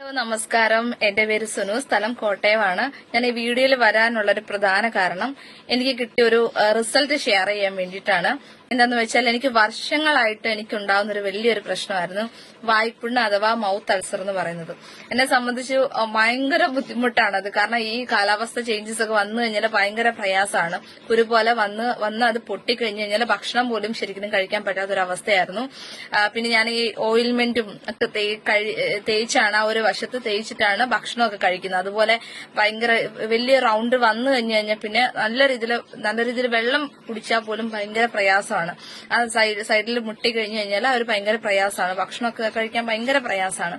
Hello നമസ്കാരം. എന്റെ പേര് സുനു, സ്ഥലം കോട്ടയമാണ്. ഞാൻ ഈ വീഡിയോയിൽ വരാനുള്ള ഒരു പ്രധാന കാരണം എനിക്ക് കിട്ടിയ ഒരു റിസൾട്ട് ഷെയർ ചെയ്യാൻ വേണ്ടിയിട്ടാണ്. എന്താന്ന് വെച്ചാൽ എനിക്ക് വർഷങ്ങളായിട്ട് എനിക്കുണ്ടാകുന്ന ഒരു വലിയൊരു പ്രശ്നമായിരുന്നു വായ്പുണ്ണ് അഥവാ മൗത്ത് അൾസർ എന്ന് പറയുന്നത്. എന്നെ സംബന്ധിച്ച് ഭയങ്കര ബുദ്ധിമുട്ടാണത്. കാരണം ഈ കാലാവസ്ഥ ചേഞ്ചസ് ഒക്കെ വന്നു കഴിഞ്ഞാൽ ഭയങ്കര പ്രയാസമാണ്. കുരുപോലെ വന്ന് അത് പൊട്ടിക്കഴിഞ്ഞു കഴിഞ്ഞാൽ ഭക്ഷണം പോലും ശരിക്കും കഴിക്കാൻ പറ്റാത്തൊരവസ്ഥയായിരുന്നു. പിന്നെ ഞാൻ ഈ ഓയിൽമെന്റും ഒക്കെ തേച്ചാണ് ആ ഒരു വശത്ത് തേച്ചിട്ടാണ് ഭക്ഷണമൊക്കെ കഴിക്കുന്നത്. അതുപോലെ ഭയങ്കര വലിയ റൗണ്ട് വന്നു കഴിഞ്ഞാൽ പിന്നെ നല്ല രീതിയിൽ വെള്ളം കുടിച്ചാൽ പോലും ഭയങ്കര പ്രയാസമാണ്. ആ സൈഡിൽ മുട്ടി കഴിഞ്ഞു കഴിഞ്ഞാൽ ഒരു ഭയങ്കര പ്രയാസമാണ്. ഭക്ഷണമൊക്കെ കഴിക്കാൻ ഭയങ്കര പ്രയാസമാണ്.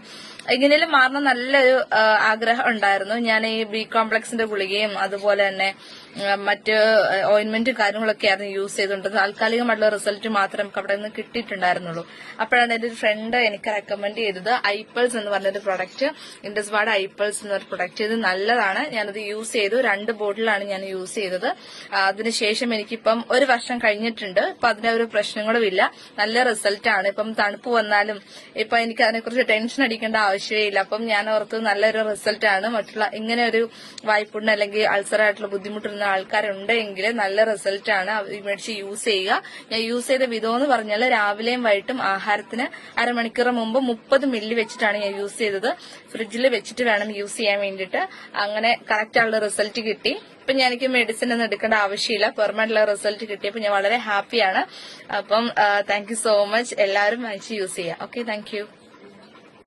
എങ്ങനെയും മാറണം നല്ലൊരു ആഗ്രഹം ഉണ്ടായിരുന്നു. ഞാൻ ഈ ബി കോംപ്ലക്സിന്റെ ഗുളികയും അതുപോലെ തന്നെ മറ്റ് ഓയിന്റ്മെന്റും കാര്യങ്ങളൊക്കെ ആയിരുന്നു യൂസ് ചെയ്തുകൊണ്ടത്. താൽക്കാലികമായിട്ടുള്ള റിസൾട്ട് മാത്രമേ നമുക്ക് അവിടെ നിന്ന് കിട്ടിയിട്ടുണ്ടായിരുന്നുള്ളൂ. അപ്പോഴാണ് എന്റെ ഒരു ഫ്രണ്ട് എനിക്ക് റെക്കമെൻഡ് ചെയ്തത് ഐപ്പിൾസ് എന്ന് പറഞ്ഞൊരു പ്രൊഡക്റ്റ്, ഇൻഡസ്വാഡ് ഐപ്പിൾസ് എന്നൊരു പ്രൊഡക്റ്റ്. ഇത് നല്ലതാണ്. ഞാനത് യൂസ് ചെയ്തു. 2 ബോട്ടിലാണ് ഞാൻ യൂസ് ചെയ്തത്. അതിനുശേഷം എനിക്കിപ്പം 1 വർഷം കഴിഞ്ഞിട്ടുണ്ട്. ഇപ്പൊ അതിന്റെ ഒരു പ്രശ്നങ്ങളും ഇല്ല. നല്ല റിസൾട്ടാണ്. ഇപ്പം തണുപ്പ് വന്നാലും ഇപ്പൊ എനിക്ക് അതിനെക്കുറിച്ച് ടെൻഷൻ അടിക്കേണ്ട ആവശ്യമേ ഇല്ല. അപ്പം ഞാൻ ഓർത്ത് നല്ലൊരു റിസൾട്ടാണ്. മറ്റുള്ള ഇങ്ങനെ ഒരു വായ്പുണ്ണ് അല്ലെങ്കിൽ അൾസറായിട്ടുള്ള ബുദ്ധിമുട്ടുന്ന ആൾക്കാരുണ്ടെങ്കിൽ നല്ല റിസൾട്ടാണ്. മേടിച്ച് യൂസ് ചെയ്യുക. ഞാൻ യൂസ് ചെയ്ത വിധം എന്ന് പറഞ്ഞാൽ രാവിലെയും വൈകിട്ടും ആഹാരത്തിന് അരമണിക്കൂർ മുമ്പ് 30 മില്ലി വെച്ചിട്ടാണ് ഞാൻ യൂസ് ചെയ്തത്. ഫ്രിഡ്ജിൽ വെച്ചിട്ട് വേണം യൂസ് ചെയ്യാൻ വേണ്ടിയിട്ട്. അങ്ങനെ കറക്റ്റ് ആയുള്ള റിസൾട്ട് കിട്ടി. ഇപ്പൊ എനിക്ക് മെഡിസിൻ ഒന്നും എടുക്കേണ്ട ആവശ്യമില്ല. പെർമനന്റ് റിസൾട്ട് കിട്ടിയപ്പോൾ ഞാൻ വളരെ ഹാപ്പിയാണ്. അപ്പം താങ്ക് യു സോ മച്ച്. എല്ലാവരും വാങ്ങിച്ച് യൂസ് ചെയ്യാം. Okay, thank you.